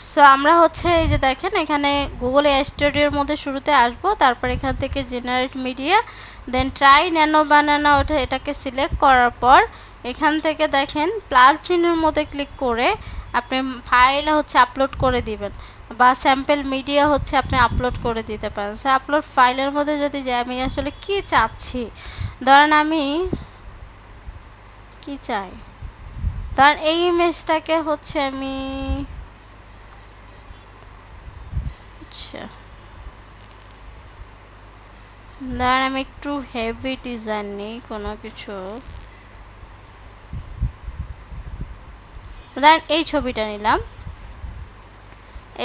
So আমরা হচ্ছে এই যে দেখেন এখানে গুগল স্টুডিওর মধ্যে শুরুতে আসবো, তারপর এখান থেকে generate media, then try nano banana ওঠে, এটাকে সিলেক্ট করার পর এখান থেকে দেখেন প্লাস চিহ্নের মধ্যে ক্লিক করে আপনি ফাইল হচ্ছে আপলোড করে দিবেন, বা স্যাম্পল মিডিয়া হচ্ছে আপনি আপলোড করে দিতে পারেন। সো আপলোড ফাইলের মধ্যে যদি যাই, আমি আসলে কি চাচ্ছি, ধরেন আমি কি চাই, ধরেন এই ইমেজটাকে হচ্ছে আমি, আচ্ছা ধরেন আমি একটু হেভি ডিজাইন নিই কোনো কিছু, ধরেন এই ছবিটা নিলাম,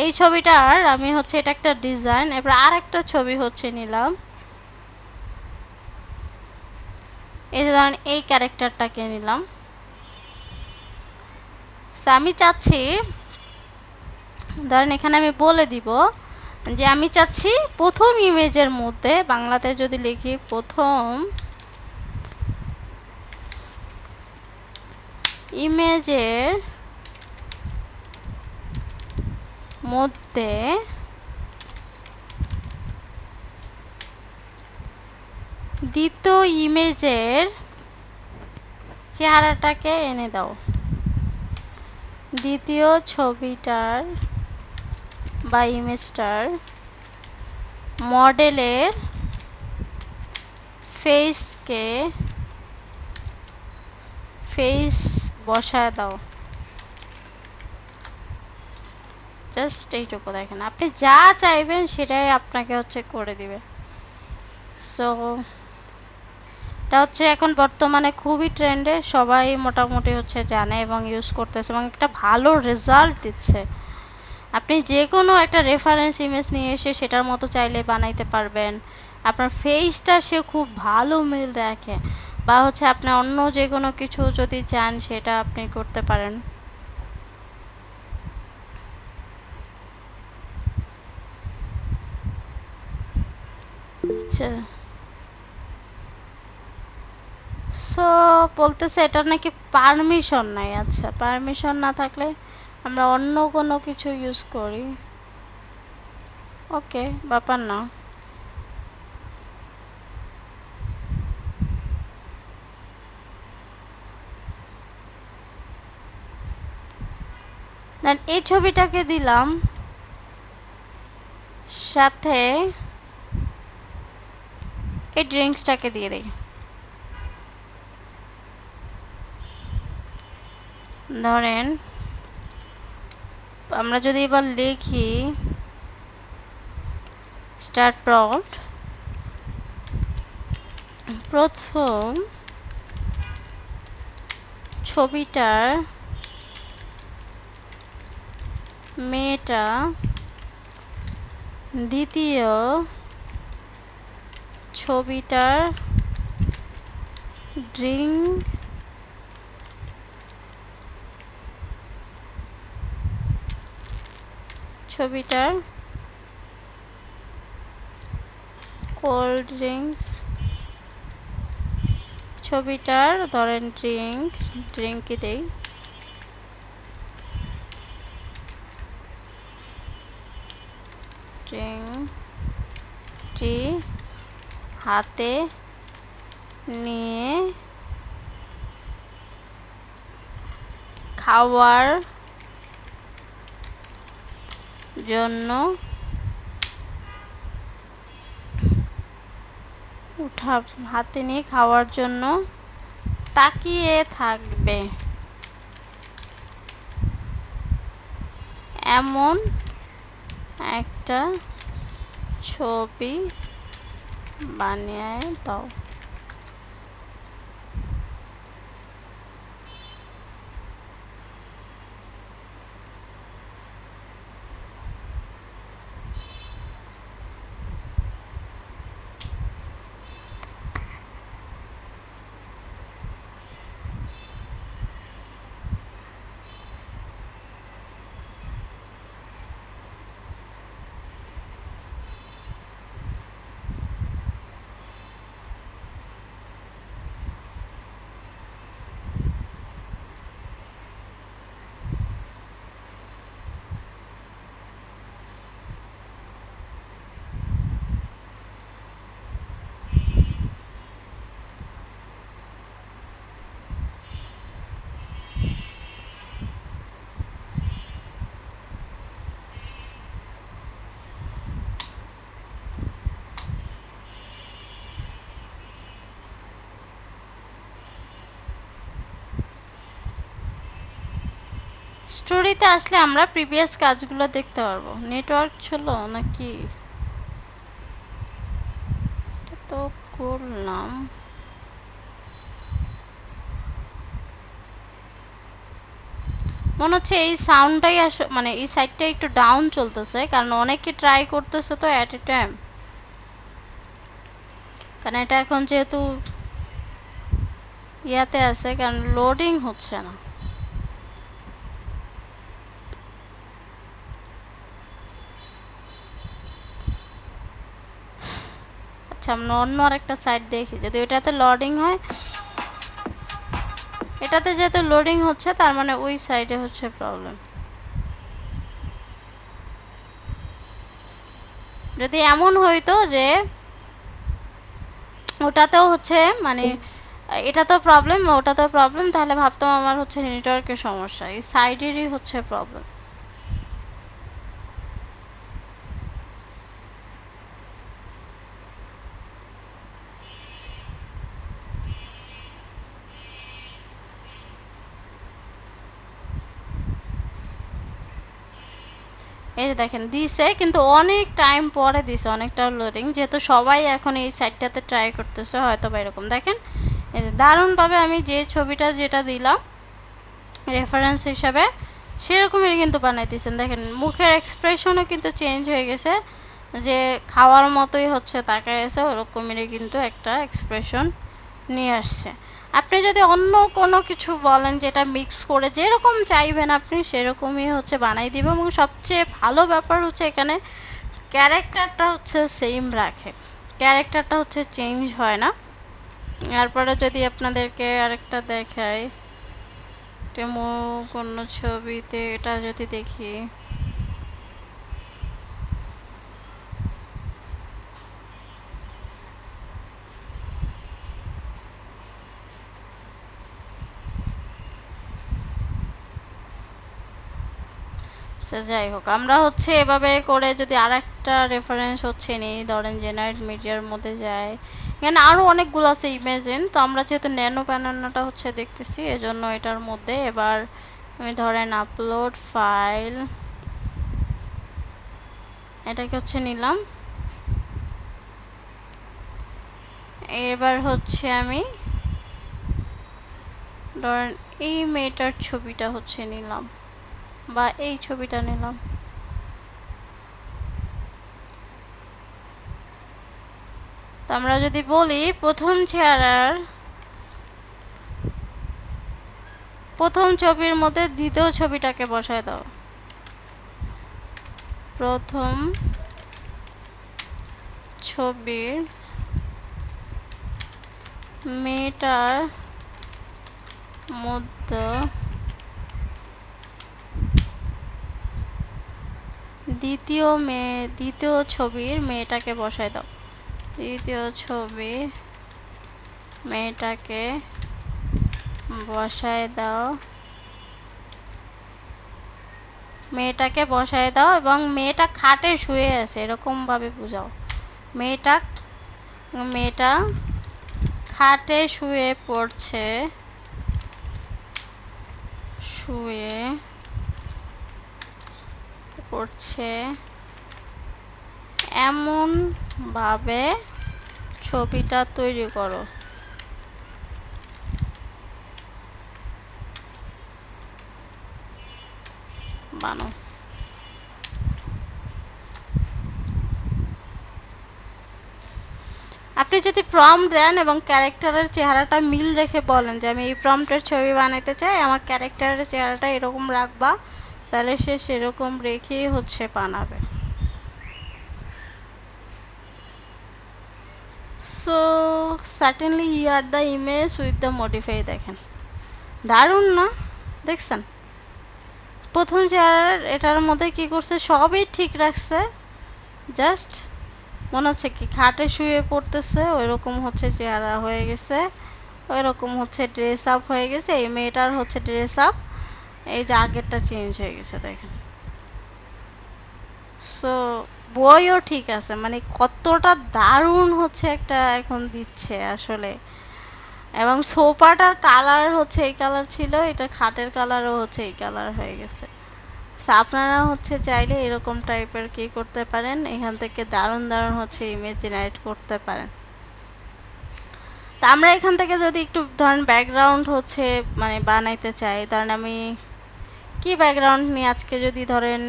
এই ছবিটার আমি হচ্ছে এটা একটা ডিজাইন, এবার আর একটা ছবি হচ্ছে নিলাম, এই যে ধরেন এই ক্যারেক্টারটাকে নিলাম। আমি চাচ্ছি, ধরেন এখানে আমি বলে দিব যে আমি চাচ্ছি প্রথম ইমেজের মধ্যে, বাংলাতে যদি লিখি প্রথম ইমেজের মধ্যে দ্বিতীয় ইমেজের চেহারাটাকে এনে দাও, দ্বিতীয় ছবিটার বা ইমেজটার মডেলের ফেস বসায় দাও। জাস্ট এইটুকু দেখেন, আপনি যা চাইবেন সেটাই আপনাকে হচ্ছে করে দিবে। সো এটা হচ্ছে এখন বর্তমানে খুবই ট্রেন্ডে, সবাই মোটামুটি হচ্ছে জানে এবং ইউজ করতেছে এবং একটা ভালো রেজাল্ট দিচ্ছে। আপনি যে কোনো একটা রেফারেন্স ইমেজ নিয়ে এসে সেটার মতো চাইলে বানাইতে পারবেন, আপনার ফেসটা সে খুব ভালো মিল রাখে, বা হচ্ছে আপনি অন্য যে কোনো কিছু যদি চান সেটা আপনি করতে পারেন। আচ্ছা, সো বলতেছে এটা নাকি পারমিশন নাই। আচ্ছা, পারমিশন না থাকলে আমরা অন্য কোনো কিছু ইউজ করি, ওকে ব্যাপার না। দেন এই ছবিটাকে দিলাম, সাথে এই ড্রিঙ্কসটাকে দিয়ে দিই। ধরেন আমরা যদি এবার লিখি স্টার্ট প্রম্পট, প্রথম ছবিটার মেয়েটা, দ্বিতীয় ছবিটার ড্রিঙ্ক, ছবিটার কোল্ড ড্রিঙ্কস, ছবিটার ধরেন ড্রিঙ্কই দেই, ড্রিঙ্কটি হাতে নিয়ে খাওয়ার জন্য হাতে নিয়ে খাওয়ার জন্য তাকিয়ে থাকবে, এমন একটা ছবি বানিয়ে দাও। স্টোরিতে আসলে আমরা প্রিভিয়াস কাজগুলো দেখতে পারবো। নেটওয়ার্ক ছিল নাকি? এটা তো করলাম। মনে হচ্ছে এই সাউন্ডটাই মানে এই সাইডটা একটু ডাউন চলতেছে, কারণ অনেকে ট্রাই করতেছে তো অ্যাট এ টাইম। কারণ এটা এখন যেহেতু ইয়াতে আছে, কারণ লোডিং হচ্ছে না। আচ্ছা, আমরা অন্য আরেকটা সাইড দেখি, যদি এটাতে লোডিং হয়। এটাতে যেহেতু লোডিং হচ্ছে, তার মানে ওই সাইডে হচ্ছে প্রবলেম। যদি এমন হইতো যে ওটাতেও হচ্ছে মানে এটাতেও প্রবলেম ওটাতেও প্রবলেম, তাহলে ভাবতাম আমার হচ্ছে নেটওয়ার্কের সমস্যা, এই সাইডেরই হচ্ছে প্রবলেম। এই যে দেখেন দিছে, কিন্তু অনেক টাইম পরে দিছে, অনেকটা লোডিং, যেহেতু সবাই এখন এই সাইডটাতে ট্রাই করতেছে হয়তো বা এরকম। দেখেন এই যে দারুণভাবে আমি যে ছবিটা যেটা দিলাম রেফারেন্স হিসাবে সেরকমই কিন্তু বানাইতেছেন। দেখেন মুখের এক্সপ্রেশনও কিন্তু চেঞ্জ হয়ে গেছে, যে খাওয়ার মতোই হচ্ছে তাকায় এসে ওরকমেরই কিন্তু একটা এক্সপ্রেশন নিয়ে আসছে। আপনি যদি অন্য কোনো কিছু বলেন যেটা মিক্স করে যেরকম চাইবেন আপনি সেরকমই হচ্ছে বানাই দিবে, এবং সবচেয়ে ভালো ব্যাপার হচ্ছে এখানে ক্যারেক্টারটা হচ্ছে সেম রাখে, ক্যারেক্টারটা হচ্ছে চেঞ্জ হয় না। এরপরে যদি আপনাদেরকে আরেকটা দেখাই, ডেমো কোনো ছবিতে এটা যদি দেখি, সে যাই হোক, আমরা হচ্ছে এভাবে করে যদি আর একটা রেফারেন্স হচ্ছে নিই, ধরেন জেনারেট মিডিয়ার মধ্যে যায়, এখানে আরও অনেকগুলো আছে ইমেজিন, তো আমরা যেহেতু ন্যানো প্যানানোটা হচ্ছে দেখতেছি এজন্য এটার মধ্যে এবার আমি ধরেন আপলোড ফাইল এটাকে হচ্ছে নিলাম। এবার হচ্ছে আমি ধরেন এই মেয়েটার ছবিটা হচ্ছে নিলাম, বা এই ছবিটা নিলাম। তো আমরা যদি বলি প্রথম ছবির মধ্যে দ্বিতীয় ছবিটাকে বসায় দাও, প্রথম ছবির মেয়েটার মধ্যে দ্বিতীয় ছবির মেয়েটাকে বসায় দাও, দ্বিতীয় ছবি মেয়েটাকে বসায় দাও, মেয়েটাকে বসায় দাও, এবং মেয়েটা খাটে শুয়ে আছে এরকম ভাবে বুঝাও। মেয়েটা মেয়েটা খাটে শুয়ে পড়ছে, শুয়ে পড়ছে এমন ভাবে ছবিটা তৈরি করো। বানো আপনি যদি প্রম্পট দেন এবং ক্যারেক্টারের চেহারাটা মিল রেখে বলেন যে আমি এই প্রম্পটের ছবি বানাইতে চাই, আমার ক্যারেক্টারের চেহারাটা এরকম রাখবা, তাহলে সে সেরকম রেখেই হচ্ছে বানাবে। So certainly here the image with the modify. দেখেন দারুণ না? দেখছেন প্রথম চেহারার এটার মধ্যে কি করছে, সবই ঠিক রাখছে, জাস্ট মনে হচ্ছে কি খাটে শুয়ে পড়তেছে ওইরকম হচ্ছে চেহারা হয়ে গেছে, ওইরকম হচ্ছে ড্রেস আপ হয়ে গেছে। এই মেয়েটার হচ্ছে ড্রেস আপ, এই যে আগেরটা চেঞ্জ হয়ে গেছে দেখেন। সো বইও ঠিক আছে, মানে কতটা দারুণ হচ্ছে একটা এখন দিচ্ছে আসলে। এবং সোফাটার কালার হচ্ছে এই কালার ছিল, এটা খাটের কালারও হচ্ছে এই কালার হয়ে গেছে। আপনারা হচ্ছে চাইলে এরকম টাইপের কি করতে পারেন, এখান থেকে দারুণ দারুণ হচ্ছে ইমেজ জেনারেট করতে পারেন। তা আমরা এখান থেকে যদি একটু ধরেন ব্যাকগ্রাউন্ড হচ্ছে মানে বানাইতে চাই, ধরেন আমি কি ব্যাকগ্রাউন্ড নিয়ে আজকে যদি ধরেন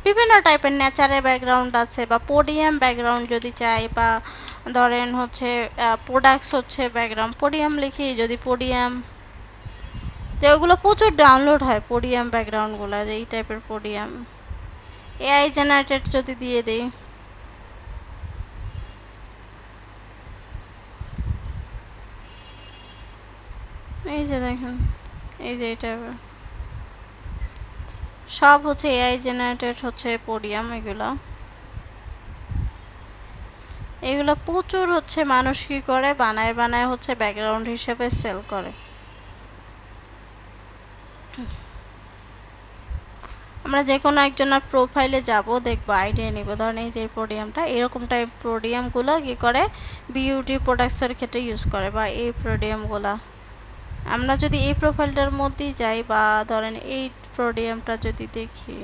বিভিন্ন টাইপের নেচারের ব্যাকগ্রাউন্ড আছে, বা পোডিয়াম ব্যাকগ্রাউন্ড যদি চাই, বা ধরেন হচ্ছে প্রোডাক্টস হচ্ছে ব্যাকগ্রাউন্ড, পোডিয়াম লিখি যদি, পোডিয়াম যে ওগুলো প্রচুর ডাউনলোড হয় পোডিয়াম ব্যাকগ্রাউন্ডগুলো, যে এই টাইপের পোডিয়াম এআই জেনারেটেড যদি দিয়ে দিই, এই যে দেখেন এই যে এই টাইপের সব হচ্ছে এআই জেনারেটেড হচ্ছে পোডিয়াম। এগুলো এগুলো প্রচুর হচ্ছে মানুষ কি করে বানায় বানায় হচ্ছে ব্যাকগ্রাউন্ড হিসেবে সেল করে। আমরা যে কোনো একজনের প্রোফাইলে যাব, দেখবো আইডিয়া নিব, ধরেন এই যে পোডিয়ামটা, এরকম টাইপ পোডিয়ামগুলো কি করে বিউটি প্রোডাক্টসের ক্ষেত্রে ইউজ করে, বা এই পোডিয়ামগুলো আমরা যদি এই প্রোফাইলটার মধ্যেই যাই, বা ধরেন এই পোডিয়ামটা যদি দেখি,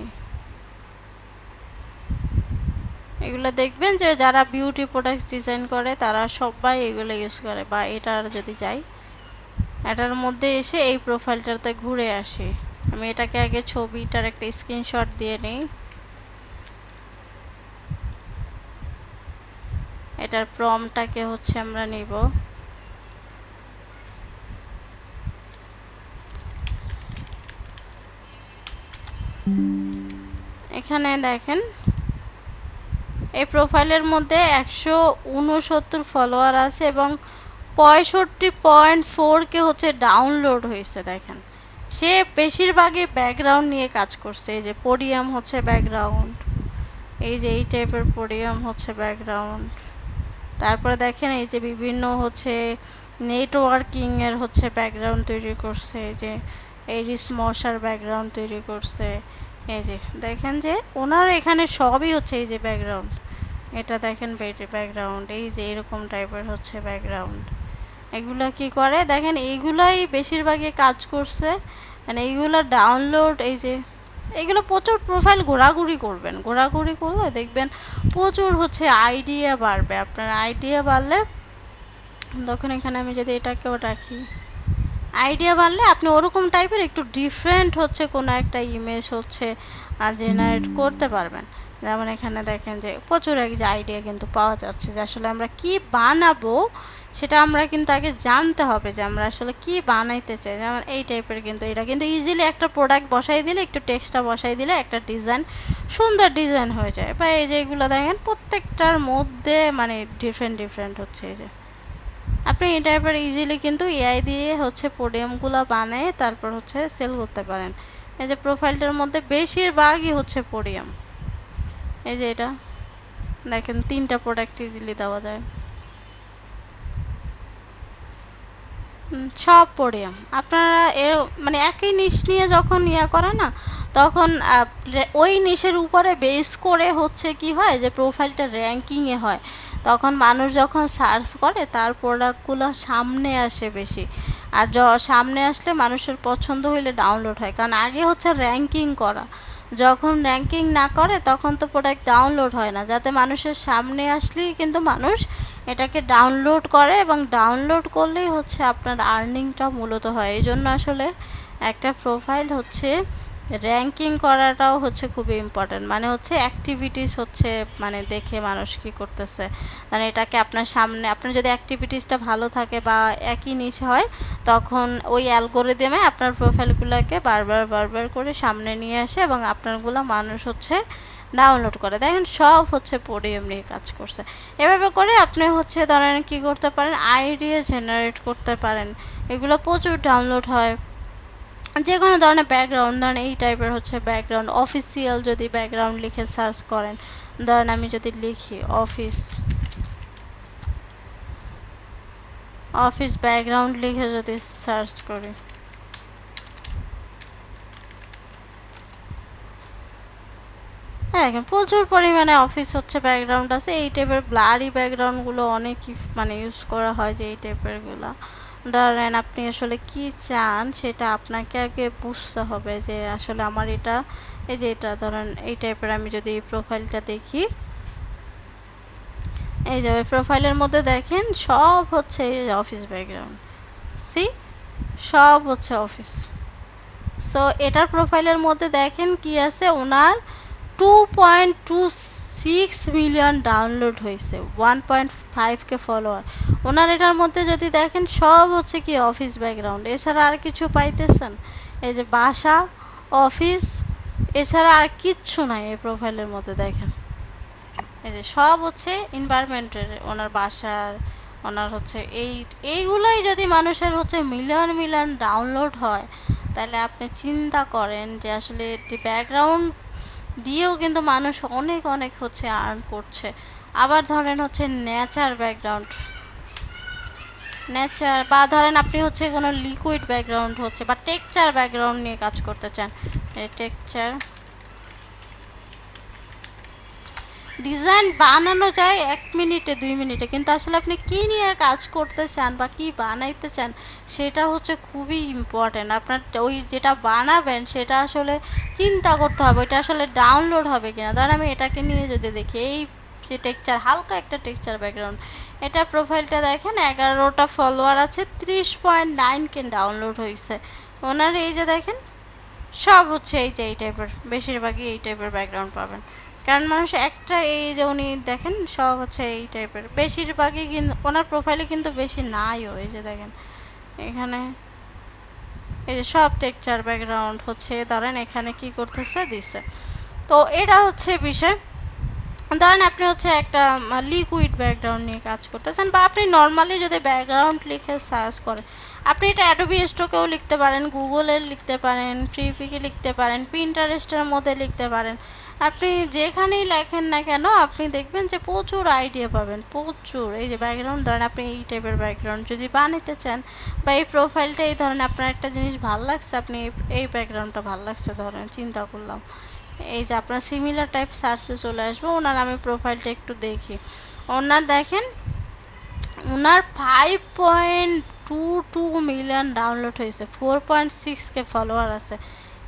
এগুলো দেখবেন যে যারা বিউটি প্রোডাক্টস ডিজাইন করে তারা সবাই এগুলো ইউজ করে। বা এটার যদি যাই, এটার মধ্যে এসে এই প্রোফাইলটাতে ঘুরে আসি, আমি এটাকে আগে ছবিটার একটা স্ক্রিনশট দিয়ে নিই, এটার প্রমটাকে হচ্ছে আমরা নিব, এখানে দেখেন এই প্রোফাইলের মধ্যে 169 ফলোয়ার আছে এবং 65.4K হচ্ছে ডাউনলোড হয়েছে। দেখেন সে বেশিরভাগই ব্যাকগ্রাউন্ড নিয়ে কাজ করছে, এই যে পোডিয়াম হচ্ছে ব্যাকগ্রাউন্ড, এই যে এই টাইপের পোডিয়াম হচ্ছে ব্যাকগ্রাউন্ড, তারপরে দেখেন এই যে বিভিন্ন হচ্ছে নেটওয়ার্কিং এর হচ্ছে ব্যাকগ্রাউন্ড তৈরি করছে, এই যে এরিস মশার ব্যাকগ্রাউন্ড তৈরি করছে, এই যে দেখেন যে ওনার এখানে সবই হচ্ছে এই যে ব্যাকগ্রাউন্ড, এটা দেখেন ব্যাকগ্রাউন্ড, এই যে এরকম টাইপের হচ্ছে ব্যাকগ্রাউন্ড। এগুলা কি করে দেখেন, এইগুলাই বেশিরভাগই কাজ করছে, মানে এইগুলো ডাউনলোড, এই যে এগুলো প্রচুর প্রোফাইল ঘোরাঘুরি করবেন, ঘোরাঘুরি করলে দেখবেন প্রচুর হচ্ছে আইডিয়া বাড়বে, আপনার আইডিয়া বাড়লে তখন এখানে আমি যদি এটাকেও রাখি, আইডিয়া বাড়লে আপনি ওরকম টাইপের একটু ডিফারেন্ট হচ্ছে কোনো একটা ইমেজ হচ্ছে জেনারেট করতে পারবেন। যেমন এখানে দেখেন যে প্রচুর এক যে আইডিয়া কিন্তু পাওয়া যাচ্ছে, যে আসলে আমরা কি বানাবো সেটা আমরা কিন্তু আগে জানতে হবে যে আমরা আসলে কি বানাইতে চাই। যেমন এই টাইপের কিন্তু এটা কিন্তু ইজিলি একটা প্রোডাক্ট বসাই দিলে, একটু টেক্সটটা বসাই দিলে একটা ডিজাইন, সুন্দর ডিজাইন হয়ে যায়। বা এই যে এগুলো দেখেন প্রত্যেকটার মধ্যে মানে ডিফারেন্ট ডিফারেন্ট হচ্ছে, এই যে আপনি এই টাইপের ইজিলি কিন্তু এআই দিয়ে হচ্ছে পোডিয়ামগুলো বানায় তারপর হচ্ছে সেল করতে পারেন। এই যে প্রোফাইলটার মধ্যে বেশিরভাগই হচ্ছে পোডিয়াম, এই যে এটা দেখেন 3টা প্রোডাক্ট ইজিলি দেওয়া যায়, সব পোডিয়াম। আপনারা এর মানে একই নিশ নিয়ে যখন ইয়া করে না, তখন ওই নিশের উপরে বেস করে হচ্ছে কি হয় যে প্রোফাইলটা র্যাঙ্কিংয়ে হয়, তখন মানুষ যখন সার্চ করে তার প্রোডাক্টগুলো সামনে আসে বেশি, আর সামনে আসলে মানুষের পছন্দ হইলে ডাউনলোড হয়, কারণ আগে হচ্ছে র্যাঙ্কিং করা, যখন র্যাঙ্কিং না করে তখন তো প্রোডাক্ট ডাউনলোড হয় না, যাতে মানুষের সামনে আসলেই কিন্তু মানুষ এটাকে ডাউনলোড করে, এবং ডাউনলোড করলেই হচ্ছে আপনার আর্নিংটা মূলত হয়। এই জন্য আসলে একটা প্রোফাইল হচ্ছে র্যাঙ্কিং করাটাও হচ্ছে খুবই ইম্পর্ট্যান্ট, মানে হচ্ছে অ্যাক্টিভিটিস হচ্ছে মানে দেখে মানুষ কী করতেছে, মানে এটাকে আপনার সামনে আপনার যদি অ্যাক্টিভিটিসটা ভালো থাকে বা একই নিচে হয়, তখন ওই অ্যালগোরিদমে আপনার প্রোফাইলগুলোকে বারবার বারবার করে সামনে নিয়ে আসে এবং আপনারগুলো মানুষ হচ্ছে ডাউনলোড করে। দেখেন সব হচ্ছে পোডিয়াম নিয়ে কাজ করছে। এভাবে করে আপনি হচ্ছে ধরেন কি করতে পারেন, আইডিয়া জেনারেট করতে পারেন, এগুলো প্রচুর ডাউনলোড হয়। যে কোনো ধরনের ব্যাকগ্রাউন্ড, ধরেন এই টাইপের হচ্ছে ব্যাকগ্রাউন্ড, অফিসিয়াল যদি ব্যাকগ্রাউন্ড লিখে সার্চ করেন, ধরেন আমি যদি লিখি অফিস ব্যাকগ্রাউন্ড লিখে যদি সার্চ করি, হ্যাঁ দেখেন প্রচুর পরিমাণে অফিস হচ্ছে ব্যাকগ্রাউন্ড আছে। এই টাইপের ব্লারি ব্যাকগ্রাউন্ডগুলো অনেকই মানে ইউজ করা হয়, যে এই টাইপেরগুলো ধরেন আপনি আসলে কি চান সেটা আপনাকে আগে বুঝতে হবে যে আসলে আমার এটা, এই যে এটা ধরেন এই টাইপের, আমি যদি এই প্রোফাইলটা দেখি, এই যে প্রোফাইলের মধ্যে দেখেন সব হচ্ছে এই যে অফিস ব্যাকগ্রাউন্ড, সি সব হচ্ছে অফিস। সো এটার প্রোফাইলের মধ্যে দেখেন কি আছে, ওনার 2.26 মিলিয়ন ডাউনলোড হয়েছে, 1.5K ফলোয়ার ওনার। এটার মধ্যে যদি দেখেন সব হচ্ছে কি অফিস ব্যাকগ্রাউন্ড, এছাড়া আর কিছু পাইতেছেন? এই যে বাসা, অফিস, এছাড়া আর কিচ্ছু নাই এই প্রোফাইলের মধ্যে দেখেন। এই যে সব হচ্ছে এনভায়রনমেন্টের, ওনার বাসার, ওনার হচ্ছে এইগুলোই যদি মানুষের হচ্ছে মিলিয়ন মিলিয়ন ডাউনলোড হয়, তাহলে আপনি চিন্তা করেন যে আসলে ব্যাকগ্রাউন্ড দিয়েও কিন্তু মানুষ অনেক অনেক হচ্ছে আর্ন করছে। আবার ধরেন হচ্ছে নেচার ব্যাকগ্রাউন্ড, নেচার, বা ধরেন আপনি হচ্ছে কোনো লিকুইড ব্যাকগ্রাউন্ড হচ্ছে বা টেক্সচার ব্যাকগ্রাউন্ড নিয়ে কাজ করতে চান, টেক্সচার ডিজাইন বানানো যায় 1 মিনিটে 2 মিনিটে, কিন্তু আসলে আপনি কী নিয়ে কাজ করতে চান বা কী বানাইতে চান সেটা হচ্ছে খুবই ইম্পর্ট্যান্ট। আপনার ওই যেটা বানাবেন সেটা আসলে চিন্তা করতে হবে ওইটা আসলে ডাউনলোড হবে কিনা। ধরেন আমি এটাকে নিয়ে যদি দেখি, এই যে টেক্সচার, হালকা একটা টেক্সচার ব্যাকগ্রাউন্ড, এটার প্রোফাইলটা দেখেন 11টা ফলোয়ার আছে, 30.9K ডাউনলোড হয়েছে ওনার। এই যে দেখেন সব হচ্ছে এই যে এই টাইপের, বেশিরভাগই এই টাইপের ব্যাকগ্রাউন্ড পাবেন, কারণ মানুষ একটা, এই যে উনি দেখেন সব হচ্ছে এই টাইপের বেশিরভাগই, কিন্তু ওনার প্রোফাইলে কিন্তু বেশি নাইও। এই যে দেখেন এখানে এই যে সব টেক্সচার ব্যাকগ্রাউন্ড হচ্ছে, ধরেন এখানে কি করতেছে দিছে। তো এটা হচ্ছে বিষয়। ধরেন আপনি হচ্ছে একটা লিকুইড ব্যাকগ্রাউন্ড নিয়ে কাজ করতেছেন, বা আপনি নর্মালি যদি ব্যাকগ্রাউন্ড লিখে সার্চ করেন, আপনি এটা অ্যাডোবি স্টকেও লিখতে পারেন, গুগলে লিখতে পারেন, ফ্রিপিকে লিখতে পারেন, পিন্টারেস্টের মধ্যে লিখতে পারেন। আপনি যেখানেই লেখেন না কেন আপনি দেখবেন যে প্রচুর আইডিয়া পাবেন, প্রচুর। এই যে ব্যাকগ্রাউন্ড, ধরেন আপনি এই টাইপের ব্যাকগ্রাউন্ড যদি বানাতে চান, বা এই প্রোফাইলটা, এই ধরেন আপনার একটা জিনিস ভালো লাগছে, আপনি এই ব্যাকগ্রাউন্ডটা ভালো লাগছে, ধরেন চিন্তা করলাম, এই যে আপনার সিমিলার টাইপ সার্চে চলে আসবো। ওনার আমি প্রোফাইলটা একটু দেখি, ওনার দেখেন ওনার 5.22 মিলিয়ন ডাউনলোড হয়েছে, 4.6K ফলোয়ার আছে।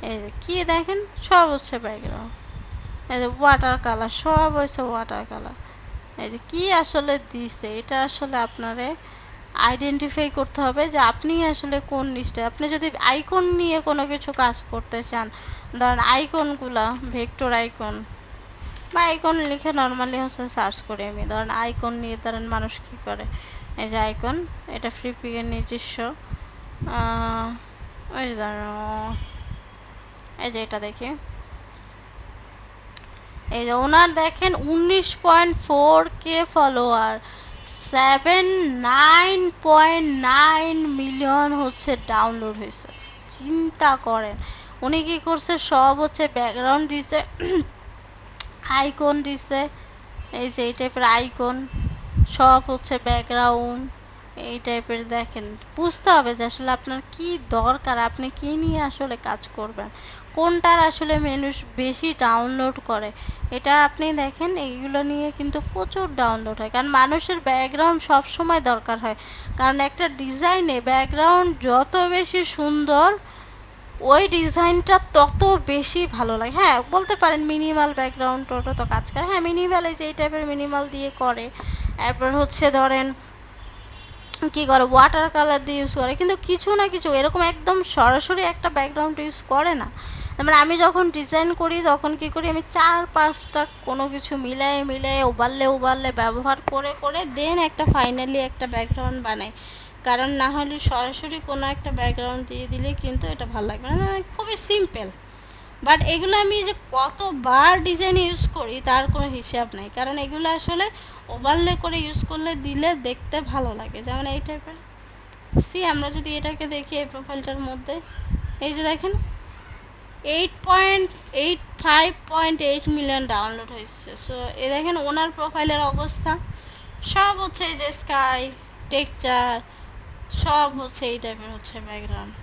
এই যে কি দেখেন সব হচ্ছে ব্যাকগ্রাউন্ড, এই যে ওয়াটার কালার, সব হচ্ছে ওয়াটার কালার। এই যে কি আসলে দিছে, এটা আসলে আপনারে আইডেন্টিফাই করতে হবে যে আপনি আসলে কোন লিস্টে। আপনি যদি আইকন নিয়ে কোনো কিছু কাজ করতে চান, ধরেন আইকনগুলা, ভেক্টর আইকন বা আইকন লিখে নর্মালি হচ্ছে সার্চ করি আমি, ধরেন আইকন নিয়ে ধরেন মানুষ কী করে। এই যে আইকন, এটা ফ্রি পিকের নিজস্ব, ওই যে ধরো এই যে এটা দেখি, এই যে ওনার দেখেন 19.4K ফলোয়ার, 79.9 মিলিয়ন হচ্ছে ডাউনলোড হয়েছে। চিন্তা করেন উনি কী করছে, সব হচ্ছে ব্যাকগ্রাউন্ড দিছে, আইকন দিছে, এই যে এই টাইপের আইকন, সব হচ্ছে ব্যাকগ্রাউন্ড এই টাইপের। দেখেন বুঝতে হবে যে আসলে আপনার কি দরকার, আপনি কি নিয়ে আসলে কাজ করবেন, কোনটার আসলে মানুষ বেশি ডাউনলোড করে। এটা আপনি দেখেন এইগুলো নিয়ে কিন্তু প্রচুর ডাউনলোড হয়, কারণ মানুষের ব্যাকগ্রাউন্ড সব সময় দরকার হয়। কারণ একটা ডিজাইনে ব্যাকগ্রাউন্ড যত বেশি সুন্দর, ওই ডিজাইনটা তত বেশি ভালো লাগে। হ্যাঁ বলতে পারেন মিনিমাল ব্যাকগ্রাউন্ড ওটা তো কাজ করে, হ্যাঁ মিনিমাল, এই যে এই টাইপের মিনিমাল দিয়ে করে। এরপর হচ্ছে ধরেন কী করে, ওয়াটার কালার দিয়ে ইউজ করে, কিন্তু কিছু না কিছু এরকম একদম সরাসরি একটা ব্যাকগ্রাউন্ড ইউজ করে না। মানে আমি যখন ডিজাইন করি তখন কী করি, আমি 4-5টা কোনো কিছু মিলাই মিলাই ওভারলে ওভারলে ব্যবহার করে করে দেন একটা ফাইনালি একটা ব্যাকগ্রাউন্ড বানাই। কারণ না হলে সরাসরি কোনো একটা ব্যাকগ্রাউন্ড দিয়ে দিলে কিন্তু এটা ভালো লাগবে না, খুবই সিম্পল। বাট এগুলো আমি যে কতবার ডিজাইন ইউজ করি তার কোনো হিসাব নাই, কারণ এগুলো আসলে ওভারলে করে ইউজ করলে দিলে দেখতে ভালো লাগে। যেমন এই টাইপের, সি আমরা যদি এটাকে দেখি এই প্রোফাইলটার মধ্যে, এই যে দেখেন 5.8 মিলিয়ন ডাউনলোড হয়েছে। সো এ দেখেন ওনার প্রোফাইলের অবস্থা, সব হচ্ছে এই যে স্কাই, টেক্সচার, সব হচ্ছে এই টাইপের হচ্ছে ব্যাকগ্রাউন্ড।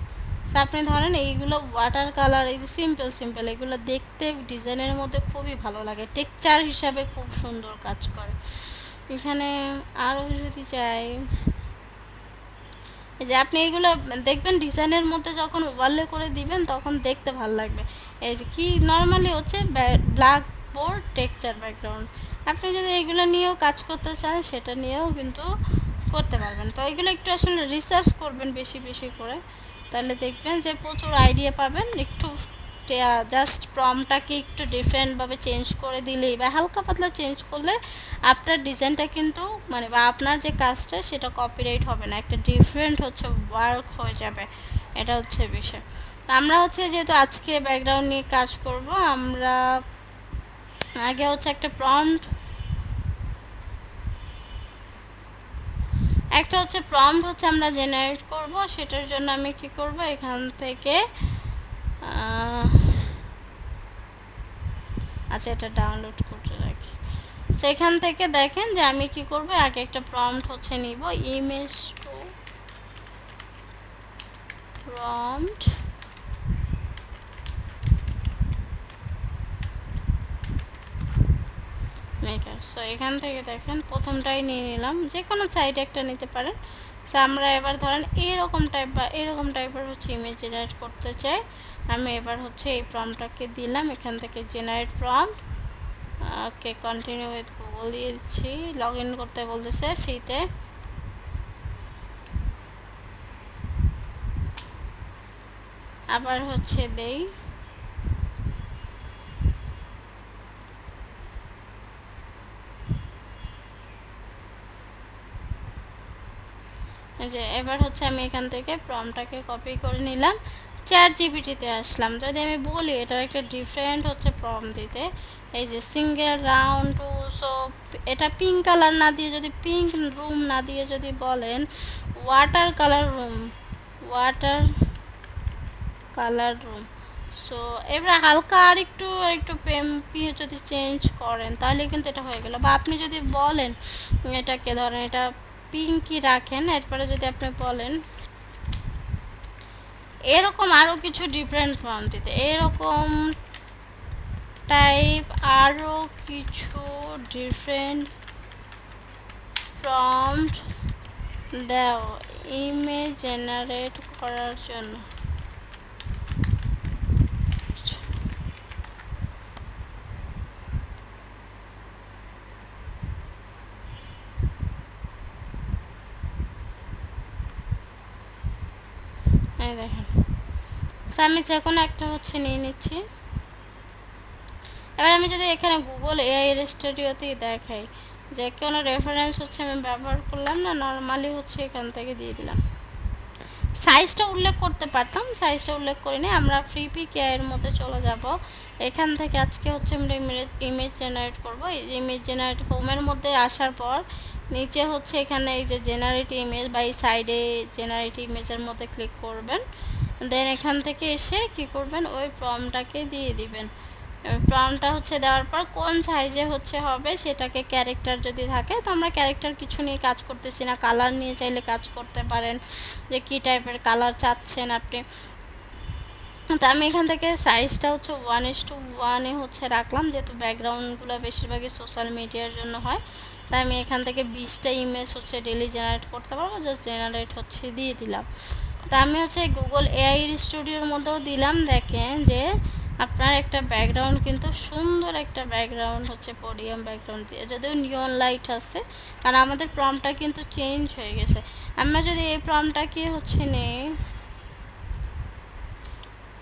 আপনি ধরেন এইগুলো ওয়াটার কালার, এই যে সিম্পল সিম্পল, এগুলো দেখতে ডিজাইনের মধ্যে খুবই ভালো লাগে, টেক্সচার হিসাবে খুব সুন্দর কাজ করে। এখানে আরও যদি চাই, এই যে আপনি এগুলো দেখবেন ডিজাইনের মধ্যে যখন ওভারলে করে দিবেন তখন দেখতে ভালো লাগবে। এই যে কি নর্মালি হচ্ছে ব্ল্যাক বোর্ড টেক্সচার ব্যাকগ্রাউন্ড, আপনি যদি এগুলো নিয়েও কাজ করতে চান সেটা নিয়েও কিন্তু করতে পারবেন। তো এগুলো একটু আসলে রিসার্চ করবেন বেশি বেশি করে, তাহলে দেখবেন যে প্রচুর আইডিয়া পাবেন। একটু জাস্ট প্রমটাকে একটু ডিফারেন্টভাবে চেঞ্জ করে দিলেই বা হালকা পাতলা চেঞ্জ করলে আপনার ডিজাইনটা কিন্তু মানে বা আপনার যে কাজটা সেটা কপিরাইট হবে না, একটা ডিফারেন্ট হচ্ছে ওয়ার্ক হয়ে যাবে। এটা হচ্ছে বিষয়। আমরা হচ্ছে যেহেতু আজকে ব্যাকগ্রাউন্ড নিয়ে কাজ করব, আমরা আগে হচ্ছে একটা হচ্ছে প্রম্পট হচ্ছে আমরা জেনারেট করব। সেটার জন্য আমি কি করব, এখান থেকে আচ্ছা এটা ডাউনলোড করে রাখি। সেখান থেকে দেখেন যে আমি কি করব, আগে একটা প্রম্পট হচ্ছে নিব, image to prompt maker. So এখান থেকে দেখেন প্রথমটাই নিয়ে নিলাম, যে কোনো সাইডে একটা নিতে পারেন। সো আমরা এবার ধরেন এরকম টাইপ বা এরকম টাইপের হচ্ছে ইমেজ জেনারেট করতে চাই। আমি এবার হচ্ছে এই প্রম্পটটাকে দিলাম, এখান থেকে generate prompt. Okay, continue with Google দিয়ে দিচ্ছি, লগ ইন করতে বলতেছে ফ্রিতে। আবার হচ্ছে দেই, যে এবার হচ্ছে আমি এখান থেকে প্রম্পটটাকে কপি করে নিলাম, চ্যাট জিপিটিতে আসলাম। যদি আমি বলি এটার একটা ডিফারেন্ট হচ্ছে প্রম্পট দিতে, এই যে সিঙ্গেল রাউন্ড টু, সো এটা পিঙ্ক কালার না দিয়ে যদি পিঙ্ক রুম না দিয়ে যদি বলেন water colour room, water colour room. So এবার হালকা আর একটু যদি চেঞ্জ করেন তাহলে কিন্তু এটা হয়ে গেল। বা আপনি যদি বলেন এটাকে ধরেন এটা পিঙ্কই রাখেন, এরপরে যদি আপনি বলেন এরকম আরও কিছু ডিফারেন্ট ফর্ম দিতে, এরকম টাইপ আরও কিছু ডিফারেন্ট প্রম্পট দাও ইমেজ জেনারেট করার জন্য। এই দেখেন, আমি যে কোনো একটা হচ্ছে নিয়ে নিচ্ছি। এবার আমি যদি এখানে গুগল এআই স্টুডিওতেই দেখাই যে কোনো রেফারেন্স হচ্ছে আমি ব্যবহার করলাম না, নর্মালি হচ্ছে এখান থেকে দিয়ে দিলাম। সাইজটা উল্লেখ করতে পারতাম, সাইজটা উল্লেখ করিনি। আমরা ফ্রি পিক এর মধ্যে চলে যাব। এখান থেকে আজকে হচ্ছে আমরা ইমেজ জেনারেট করব। এই ইমেজ জেনারেট হোমের মধ্যে আসার পর নিচে হচ্ছে এখানে এই যে জেনারেট ইমেজ বা এই সাইডে জেনারেট ইমেজের মধ্যে ক্লিক করবেন। দেন এখান থেকে এসে কি করবেন, ওই প্রম্পটটাকে দিয়ে দিবেন। প্রম্পটটা হচ্ছে দেওয়ার পর কোন সাইজে হচ্ছে হবে সেটাকে, ক্যারেক্টার যদি থাকে তো আমরা ক্যারেক্টার কিছু নিয়ে কাজ করতেছি না, কালার নিয়ে চাইলে কাজ করতে পারেন, যে কী টাইপের কালার চাচ্ছেন আপনি। তো আমি এখান থেকে সাইজটা হচ্ছে 1:1 হচ্ছে রাখলাম, যেহেতু ব্যাকগ্রাউন্ডগুলো বেশিরভাগই সোশ্যাল মিডিয়ার জন্য হয়। তাই আমি এখান থেকে 20টা ইমেজ হচ্ছে ডেলি জেনারেট করতে পারবো, জাস্ট জেনারেট হচ্ছে দিয়ে দিলাম। তা আমি হচ্ছে গুগল এআই স্টুডিওর মধ্যেও দিলাম। দেখেন যে আপনার একটা ব্যাকগ্রাউন্ড কিন্তু সুন্দর একটা ব্যাকগ্রাউন্ড হচ্ছে পোডিয়াম ব্যাকগ্রাউন্ড দিয়ে, যদিও নিয়ন লাইট আছে, কারণ আমাদের প্রম্পটটা কিন্তু চেঞ্জ হয়ে গেছে। আমরা যদি এই প্রম্পটটাকে হচ্ছে নেই,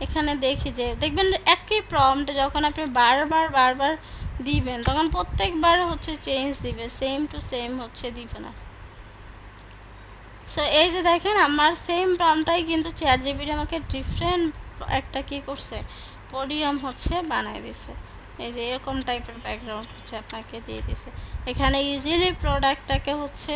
এখানে দেখি যে দেখবেন একই প্রম্পট যখন আপনি বারবার বারবার দিবেন তখন প্রত্যেকবার হচ্ছে চেঞ্জ দিবে, সেম টু সেম হচ্ছে দিবে না। সো এই যে দেখেন আমার সেম প্রম্পটটাই কিন্তু চ্যাট জিপিটি আমাকে ডিফারেন্ট একটা কি করছে, পোডিয়াম হচ্ছে বানাই দিছে। এই যে এরকম টাইপের ব্যাকগ্রাউন্ড হচ্ছে আপনাকে দিয়ে দিছে। এখানে ইজিলি প্রোডাক্টটাকে হচ্ছে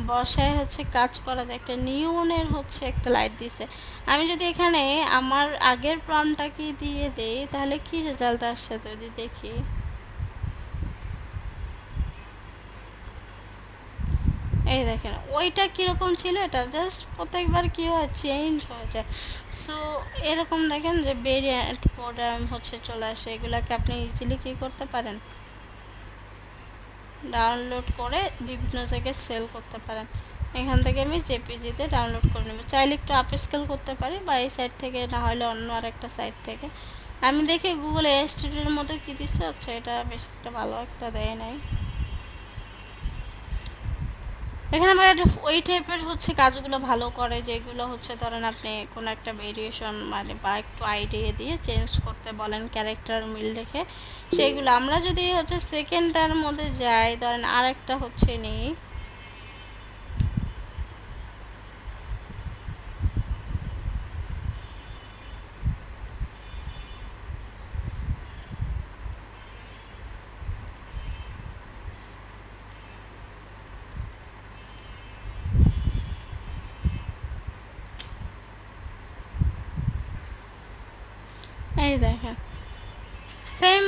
বসায় হচ্ছে কাজ করা যায়। একটা নিয়নের হচ্ছে একটা লাইট দিছে। আমি যদি এখানে আমার আগের প্রম্পটটাকে দিয়ে দেই তাহলে কি রেজাল্ট আসছে যদি দেখি। এই দেখেন ওইটা কীরকম ছিল, এটা জাস্ট প্রত্যেকবার কী হয় চেঞ্জ হয়ে যায়। সো এরকম দেখেন যে ভেরিয়েন্ট প্রোগ্রাম হচ্ছে চলে আসে, এগুলাকে আপনি ইজিলি কী করতে পারেন, ডাউনলোড করে বিভিন্ন জায়গায় সেল করতে পারেন। এখান থেকে আমি জেপিজিতে ডাউনলোড করে নেব। চাইলে একটু আপস্কেল করতে পারি বা এই সাইট থেকে, না হলে অন্য আর একটা সাইট থেকে। আমি দেখি গুগলে স্টুডিওর মধ্যে কী দিচ্ছে, আচ্ছা এটা বেশ একটা ভালো একটা দেয় নাই। এখানে আমার ওই টাইপের হচ্ছে কাজগুলো ভালো করে, যেগুলো হচ্ছে ধরেন আপনি কোনো একটা ভেরিয়েশন মানে বা একটু আইডিয়া দিয়ে চেঞ্জ করতে বলেন ক্যারেক্টার মিল রেখে সেইগুলো। আমরা যদি হচ্ছে সেকেন্ডটার মধ্যে যাই, ধরেন আর একটা হচ্ছে নেই, এই দেখেন সেম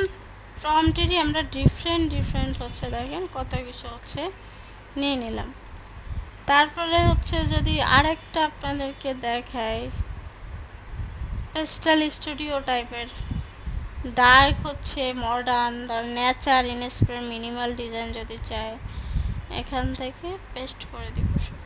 প্রম্পটেরই আমরা ডিফারেন্ট ডিফারেন্ট হচ্ছে দেখেন কত কিছু হচ্ছে নিয়ে নিলাম। তারপরে হচ্ছে যদি আরেকটা আপনাদেরকে দেখাই, পেস্টাল স্টুডিও টাইপের ডার্ক হচ্ছে মডার্ন, ধর নেচার ইনস্পায়ার মিনিমাল ডিজাইন যদি চায়, এখান থেকে পেস্ট করে দিব সব।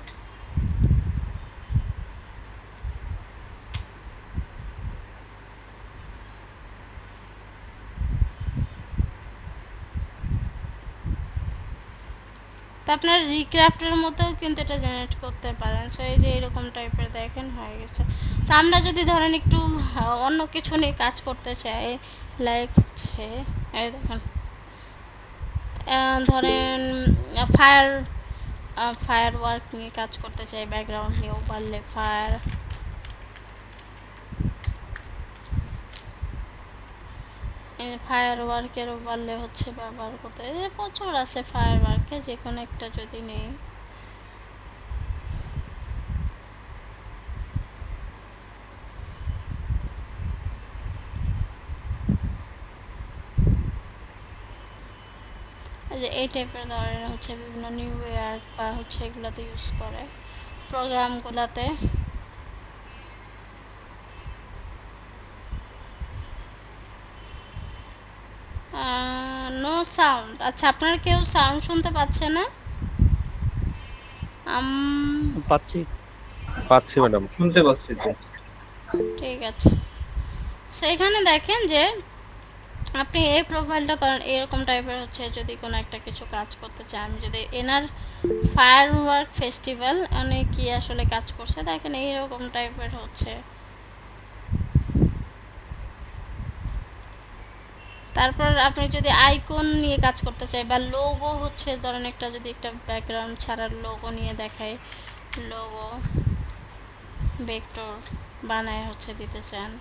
তো আপনার রিক্রাফটের মধ্যেও কিন্তু এটা জেনারেট করতে পারেন। সো এই যে এরকম টাইপের দেখেন হয়ে গেছে। তো আমরা যদি ধরেন একটু অন্য কিছু নিয়ে কাজ করতে চাই, লাইক হচ্ছে এই দেখেন ধরেন ফায়ার ফায়ার ওয়ার্ক নিয়ে কাজ করতে চাই, ব্যাকগ্রাউন্ড নিয়ে ওভারলে ফায়ার, ফায়ার ওয়ার্কের ওভারলে হচ্ছে ব্যবহার করতে, প্রচুর আছে ফায়ার ওয়ার্কে, যে কোনো একটা যদি নেই। যে এই টাইপের ধরনের হচ্ছে বিভিন্ন নিউ ওয়ার্ক বা হচ্ছে এগুলোতে ইউজ করে প্রোগ্রামগুলোতে। নো সাউন্ড, আচ্ছা আপনার কেউ সাউন্ড শুনতে পাচ্ছে না? পাচ্ছি, পাচ্ছি ম্যাডাম, শুনতে পাচ্ছি তো। ঠিক আছে। সো এখানে দেখেন যে আপনি এই প্রোফাইলটা করেন এরকম টাইপের হচ্ছে, যদি কোনো একটা কিছু কাজ করতে চান, আমি যদি এনার ফায়ার ওয়ার্ক ফেস্টিভ্যাল উনি কি আসলে কাজ করছে দেখেন এইরকম টাইপের হচ্ছে। তারপর আপনি যদি আইকন নিয়ে কাজ করতে চাই বা লোগো হচ্ছে ধরেন একটা, যদি একটা ব্যাকগ্রাউন্ড ছাড়ার লোগো নিয়ে দেখায়, লোগো ভেক্টর বানায় হচ্ছে দিতে চান,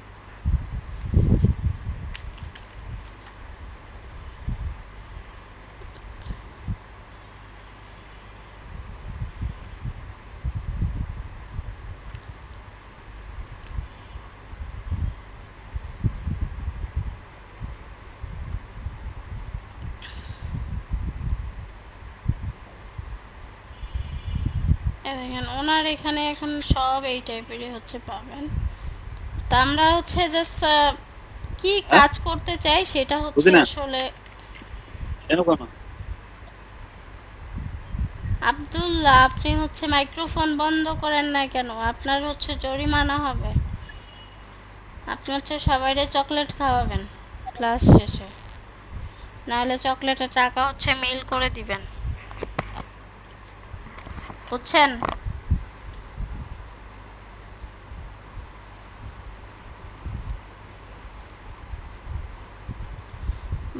দেখেন ওনার এখানে এখন সব এই টাইপেরই হচ্ছে পাবেন। তা আমরা হচ্ছে জাস্ট কি হ্যাঁ, কাজ করতে চাই সেটা হচ্ছে বুঝি না আসলে। কেন কেন। আব্দুল্লাহ আপনি হচ্ছে মাইক্রোফোন বন্ধ করেন না কেন? আপনার হচ্ছে জরিমানা হবে। আপনি হচ্ছে সবাইরে চকলেট খাওয়াবেন ক্লাস শেষে, নাহলে চকলেটের টাকা হচ্ছে মেইল করে দিবেন, বুঝছেন?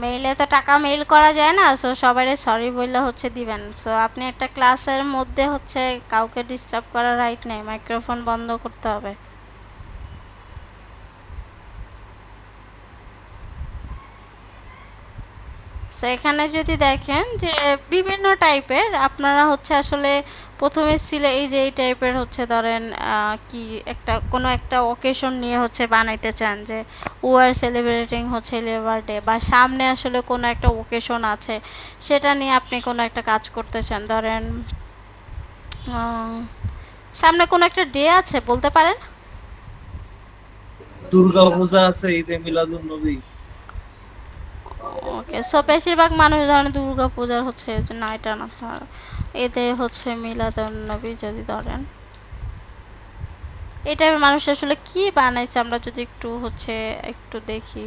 মেইলে তো টাকা মেইল করা যায় না, সো সবাইরে সরি বললে হচ্ছে দিবেন। সো আপনি একটা ক্লাসের মধ্যে হচ্ছে কাউকে ডিস্টার্ব করার রাইট নেই, মাইক্রোফোন বন্ধ করতে হবে। সো এখানে যদি দেখেন যে বিভিন্ন টাইপের আপনারা হচ্ছে আসলে প্রথমে ছিল এই যে এই টাইপের হচ্ছে ধরেন কি একটা কোনো একটা ওকেশন নিয়ে হচ্ছে বানাইতে চান, যে ও আর সেলিব্রেটিং হচ্ছে লেবার ডে বা সামনে আসলে কোনো একটা ওকেশন আছে সেটা নিয়ে আপনি কোনো একটা কাজ করতে চান, ধরেন সামনে কোনো একটা ডে আছে বলতে পারেন। দুর্গা পূজা আছে, ঈদে মিলাদুন নবী। ওকে, সো বেশিরভাগ মানুষ ধরেন দুর্গা পূজার হচ্ছে না, এটা না, এতে হচ্ছে মিলাদুন্নবী যদি ধরেন, এই টাইপের মানুষ আসলে কি বানাইছে আমরা যদি একটু হচ্ছে একটু দেখি।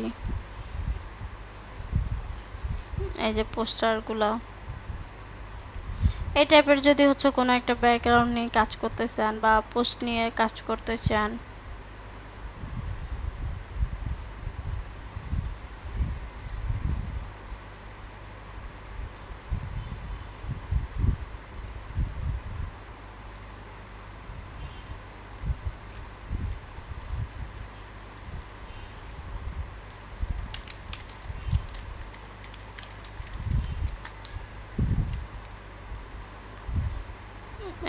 এই যে পোস্টারগুলো, এই টাইপের যদি হচ্ছে কোনো একটা ব্যাকগ্রাউন্ড নিয়ে কাজ করতে চান বা পোস্ট নিয়ে কাজ করতে চান,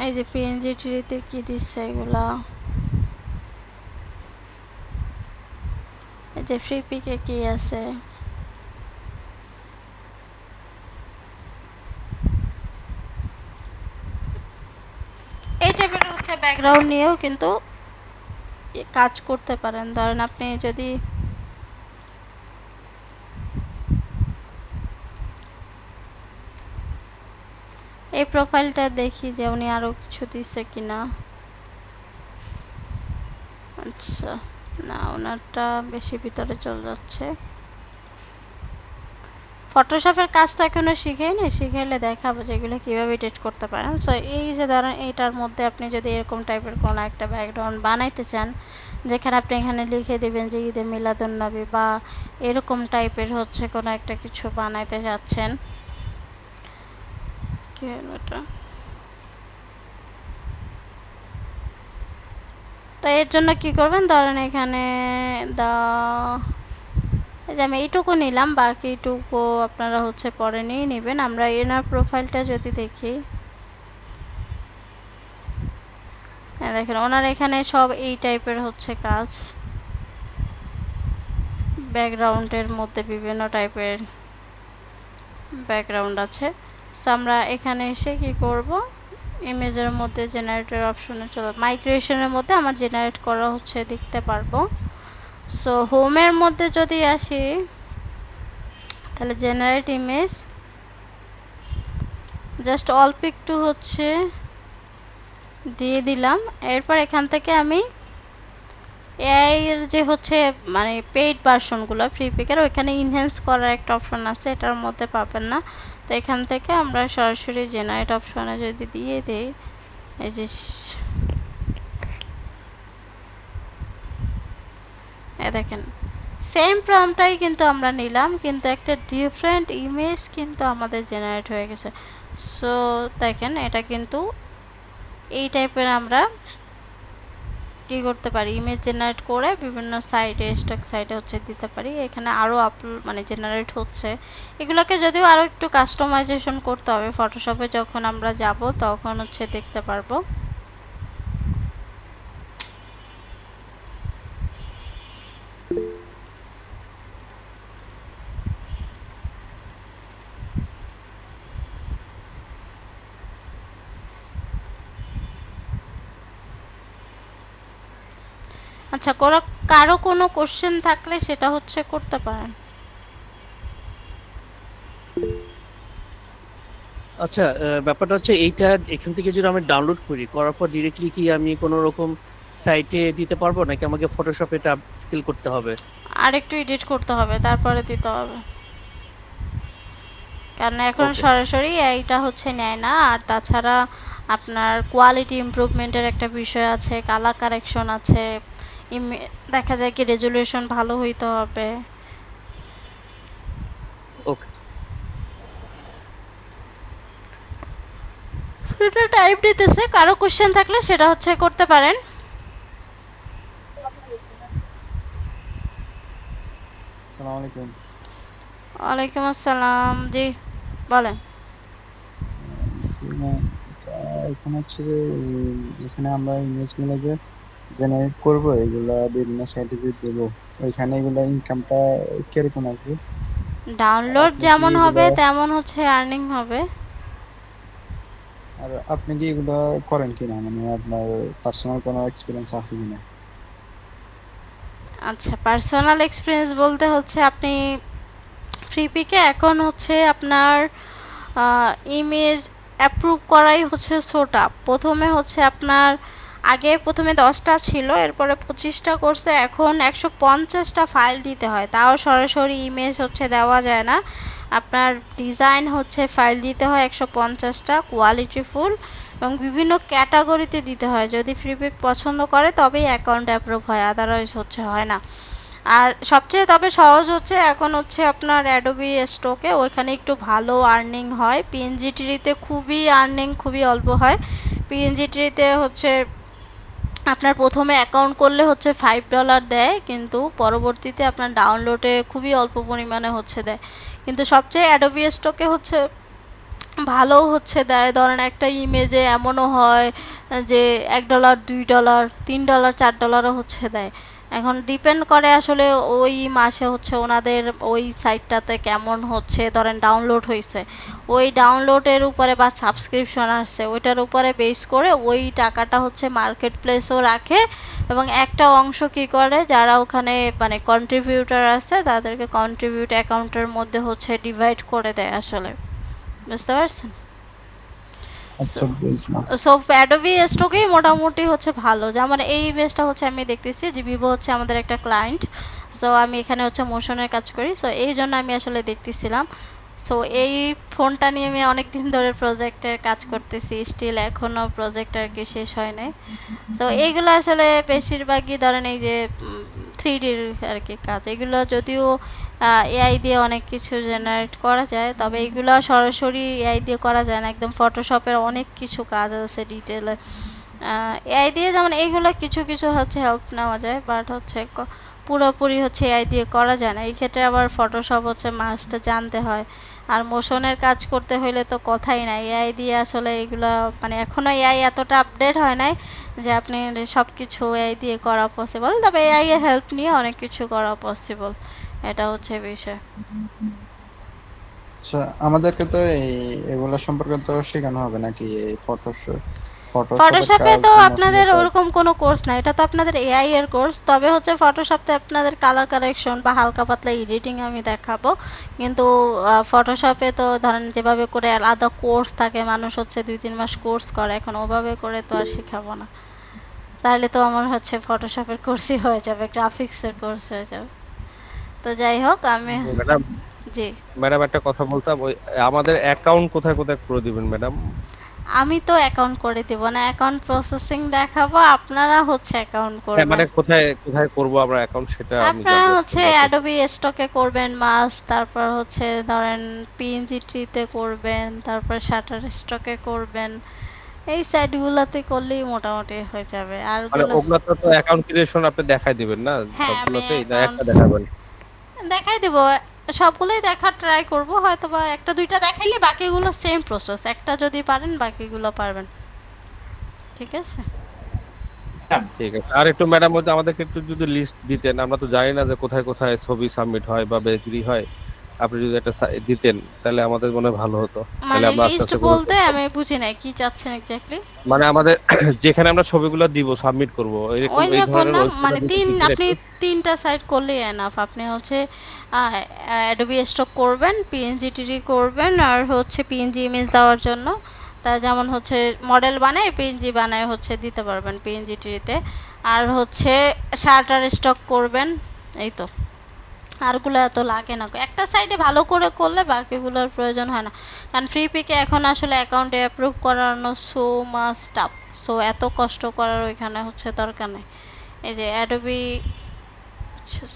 এই যে পিএনজি ট্রিতে কি দিচ্ছে এগুলা, এই যে ফ্রি পিকে কি আছে, এই টাইপের হচ্ছে ব্যাকগ্রাউন্ড নিয়েও কিন্তু কাজ করতে পারেন। ধরেন আপনি যদি এই প্রোফাইলটা দেখি যে উনি আরো কিছু দিচ্ছে কিনা। আচ্ছা, না ওনারটা বেশি ভিতরে চলে যাচ্ছে। ফটোশপের কাজ তো এখনো শিখেই নি, শিখাইলে দেখাবো যে এগুলো কীভাবে এডিট করতে পারেন। সো এই যে ধরেন এইটার মধ্যে আপনি যদি এরকম টাইপের কোনো একটা ব্যাকগ্রাউন্ড বানাইতে চান, যেখানে আপনি এখানে লিখে দিবেন যে ঈদে মিলাদুন্নবী বা এরকম টাইপের হচ্ছে কোনো একটা কিছু বানাইতে যাচ্ছেন। কি হলো এটা? তো এর জন্য কি করবেন, ধরেন এখানে দা এই যে আমি এইটুকু নিলাম, বাকিটুকু আপনারা হচ্ছে পরে নিয়ে নেবেন। আমরা এনার প্রোফাইলটা যদি দেখি, হ্যাঁ দেখেন ওনার এখানে সব এই টাইপের হচ্ছে কাজ, ব্যাকগ্রাউন্ডের মধ্যে বিভিন্ন টাইপের ব্যাকগ্রাউন্ড আছে। সো আমরা এখানে এসে কি করব, ইমেজের মধ্যে জেনারেটর অপশনে চলো, মাইগ্রেশনের মধ্যে আমার জেনারেট করা হচ্ছে দেখতে পারবো। সো হোমের মধ্যে যদি আসি, তাহলে জেনারেট ইমেজ, জাস্ট অল্প একটু হচ্ছে দিয়ে দিলাম। এরপর এখান থেকে আমি এআই এর যে হচ্ছে মানে পেইড ভার্সনগুলো ফ্রি পিকের, ওইখানে ইনহ্যান্স করার একটা অপশন আছে, এটার মধ্যে পাবেন না। তো এখান থেকে আমরা সরাসরি জেনারেট অপশনে যদি দিয়ে দিই, এই যে দেখেন সেম প্রম্পটটাই কিন্তু আমরা নিলাম, কিন্তু একটা ডিফারেন্ট ইমেজ কিন্তু আমাদের জেনারেট হয়ে গেছে। সো দেখেন এটা কিন্তু এই টাইপের আমরা কি করতে পারি, ইমেজ জেনারেট করে বিভিন্ন সাইটে স্টক সাইটে হচ্ছে দিতে পারি। এখানে আরও আপলোড মানে জেনারেট হচ্ছে। এগুলোকে যদিও আরও একটু কাস্টমাইজেশন করতে হবে, ফটোশপে যখন আমরা যাব তখন হচ্ছে দেখতে পারবো। আচ্ছা, কারো কোনো কোশ্চেন থাকলে সেটা হচ্ছে করতে পারেন। আচ্ছা, ব্যাপারটা হচ্ছে এইটা এখান থেকে যদি আমি ডাউনলোড করি, করার পর ডিরেক্টলি কি আমি কোনো রকম সাইটে দিতে পারবো, নাকি আমাকে ফটোশপে এটা ফিল করতে হবে? আর একটু এডিট করতে হবে, তারপরে দিতে হবে, কারণ এখন ওকে। সরাসরি এইটা হচ্ছে নেয় না। আর তাছাড়া আপনার কোয়ালিটি ইমপ্রুভমেন্টের একটা বিষয় আছে, কালার কারেকশন আছে, দেখা যায় কি রেজুলেশন ভালো হইতে হবে। ওকে। সেটা টাইপ দিতেছে, কারো কোশ্চেন থাকলে সেটা হচ্ছে করতে পারেন। আসসালামু আলাইকুম। ওয়ালাইকুম আসসালাম, জি বলেন। এটা এখন হচ্ছে যে এখানে আমরা ইমেজ গুলো যে জেনারেট করবো, এগুলা বিভিন্ন সাইটে যে দেবো, ওইখানে এগুলা ইনকামটা কিরকম আসবে? ডাউনলোড আপনি কি যেমন এগুলা হবে তেমন হচ্ছে আর্নিং হবে। আর আপনি কি এগুলা করেন কিনা, মানে আপনার পার্সোনাল কোনো এক্সপিরিয়েন্স আছে কিনা? আচ্ছা, পার্সোনাল এক্সপিরিয়েন্স বলতে হচ্ছে আপনি ফ্রি পিকে এখন হচ্ছে আপনার ইমেজ অ্যাপ্রুভ করাই হচ্ছে সোটা। প্রথমে হচ্ছে আপনার আগে প্রথমে 10টা ছিল, এরপরে 25টা করছে, এখন 150টা ফাইল দিতে হয়, তাও সরাসরি ইমেজ হচ্ছে দেওয়া যায় না। আপনার ডিজাইন হচ্ছে ফাইল দিতে হয় 150টা কোয়ালিটি ফুল, এবং বিভিন্ন ক্যাটাগরিতে দিতে হয়। যদি ফ্রিপিক পছন্দ করে তবেই অ্যাকাউন্ট অ্যাপ্রুভ হয়, আদারওয়াইজ হচ্ছে হয় না। আর সবচেয়ে তবে সহজ হচ্ছে এখন হচ্ছে আপনার অ্যাডোবি স্টকে, ওইখানে একটু ভালো আর্নিং হয়। পিএনজিটিতে খুবই আর্নিং খুবই অল্প হয়। পিএনজিটিতে হচ্ছে আপনার প্রথমে অ্যাকাউন্ট করলে হচ্ছে $5 দেয়, কিন্তু পরবর্তীতে আপনার ডাউনলোডে খুবই অল্প পরিমাণে হচ্ছে দেয়। কিন্তু সবচেয়ে অ্যাডোবি স্টকে হচ্ছে ভালোও হচ্ছে দেয়। ধরেন একটা ইমেজে এমনও হয় যে $1, $2, $3, $4ও হচ্ছে দেয়। এখন ডিপেন্ড করে আসলে ওই মাসে হচ্ছে ওনাদের ওই সাইটটাতে কেমন হচ্ছে, ধরেন ডাউনলোড হয়েছে, ওই ডাউনলোডের উপরে বা সাবস্ক্রিপশন আসছে ওইটার উপরে বেস করে ওই টাকাটা হচ্ছে মার্কেট প্লেসও রাখে, এবং একটা অংশ কি করে যারা ওখানে মানে কন্ট্রিবিউটার আছে তাদেরকে কন্ট্রিবিউট অ্যাকাউন্টের মধ্যে হচ্ছে ডিভাইড করে দেয় আসলে, বুঝতে পারছেন? আচ্ছা, বুঝলাম। সো অ্যাডোবি স্টকেই মোটামুটি হচ্ছে ভালো। যেমন এই ইমেজটা হচ্ছে আমি দেখতেছি যে ভিভো হচ্ছে আমাদের একটা ক্লায়েন্ট। সো আমি এখানে হচ্ছে মোশনের কাজ করি, সো এই জন্য আমি আসলে দেখতেছিলাম। সো এই ফোনটা নিয়ে আমি অনেক দিন ধরে প্রজেক্টের কাজ করতেছি, স্টিল এখনও প্রজেক্ট আর কি শেষ হয় নাই। তো এইগুলো আসলে বেশিরভাগই ধরেন এই যে 3Dর আর কি কাজ, এগুলো যদিও এআই দিয়ে অনেক কিছু জেনারেট করা যায়, তবে এইগুলো সরাসরি এআই দিয়ে করা যায় না। একদম ফটোশপের অনেক কিছু কাজ আছে ডিটেলে এআই দিয়ে, যেমন এইগুলো কিছু কিছু হচ্ছে হেল্প নেওয়া যায়, বাট হচ্ছে পুরোপুরি হচ্ছে এআই দিয়ে করা যায় না। এই ক্ষেত্রে আবার ফটোশপ হচ্ছে মাস্ট জানতে হয়। আর মোশনের কাজ করতে হইলে তো কথাই নাই, এআই দিয়ে আসলে এগুলো মানে এখনও এআই এতটা আপডেট হয় নাই যে আপনি সব কিছু এআই দিয়ে করা পসিবল, তবে এআই এর হেল্প নিয়ে অনেক কিছু করা পসিবল, এটা হচ্ছে বিষয়। আচ্ছা, আমাদেরকে তো এগুলা সম্পর্কে তো শেখানো হবে নাকি? এই ফটোশপের ফটোশপে কাজ, তো মোশনের আপনাদের কাজ? ওরকম কোনো কোর্স না, এটা তো আপনাদের এআই এর কোর্স। তবে হচ্ছে ফটোশপতে আপনাদের কালার কারেকশন বা হালকা পাতলা এডিটিং আমি দেখাবো, কিন্তু ফটোশপে তো ধরেন যেভাবে করে আলাদা কোর্স থাকে, মানুষ হচ্ছে 2-3 মাস কোর্স করে, এখন ওভাবে করে তো আর শেখাবো না। তাহলে তো আমার হচ্ছে ফটোশপের কোর্সই হয়ে যাবে, গ্রাফিক্সের কোর্স হয়ে যাবে। তো যাই হোক আমি, ম্যাডাম, জি, ম্যাডাম একটা কথা বলতাম, ওই আমাদের অ্যাকাউন্ট কোথায় কোথায় করে দিবেন ম্যাডাম? আমি তো অ্যাকাউন্ট করে দেব না, অ্যাকাউন্ট প্রসেসিং দেখাবো, আপনারা হচ্ছে অ্যাকাউন্ট হ্যাঁ, করবেন। মানে কোথায় কোথায় করব আমরা অ্যাকাউন্ট, সেটা আমি আপনারা জাস্ট হচ্ছে বলতে। অ্যাডোবি স্টকে করবেন মাস্ট, তারপর হচ্ছে ধরেন পিএনজি ট্রিতে করবেন, তারপর শাটার স্টকে করবেন, এই সাইটগুলোতে করলেই মোটামুটি হয়ে যাবে। মানে আরগুলো ওগুলাতে তো অ্যাকাউন্ট ক্রিয়েশন আপনি দেখাই দিবেন না হ্যাঁ আমি সবগুলোতেই, না অ্যাকাউন্ট একটা দেখাবেন? দেখাই দেবো, সবগুলোই দেখার ট্রাই করব, হয়তো বা একটা দুইটা দেখাইলে বাকিগুলো সেম প্রসেস, একটা যদি পারেন বাকিগুলো পারবেন, ঠিক আছে? ঠিক আছে। আর একটু ম্যাডাম বলতে আমাদেরকে একটু যদি লিস্ট দিতেন, আমরা তো জানি না যে কোথায় কোথায় ছবি সাবমিট হয় বা বিক্রি হয়। আপনি যদি একটা দিতেন তাহলে আমাদের মনে হয় ভালো হতো। তাহলে মানে আমরা আস্তে লিস্ট আস্তে করে বলতে করতাম। আমি বুঝি নাই কি চাচ্ছেন এক্স্যাক্টলি। মানে আমাদের যেখানে আমরা ছবিগুলো দিব, সাবমিট করব, এরকম ওই এই যে ধরনের বললাম ওয়েবসাইট মানে আপনি তিন, দিতেন আপনি একটু। 3টা সাইট করলেই এনাফ। আপনি হচ্ছে অ্যাডোবি স্টক করবেন, পিএনজি টিডি করবেন, আর হচ্ছে পিএনজি ইমেজ দেওয়ার জন্য তা যেমন হচ্ছে মডেল বানায় পিএনজি বানায় হচ্ছে দিতে পারবেন পিএনজি টিডিতে। আর হচ্ছে শার্টার স্টক করবেন, এই তো। আরগুলো এত লাগে না, একটা সাইডে ভালো করে করলে বাকিগুলোর প্রয়োজন হয় না। কারণ ফ্রি পিকে এখন আসলে অ্যাকাউন্টে অ্যাপ্রুভ করানো সো মাচ টাফ, সো এত কষ্ট করার ওইখানে হচ্ছে দরকার নেই। এই যে Adobe,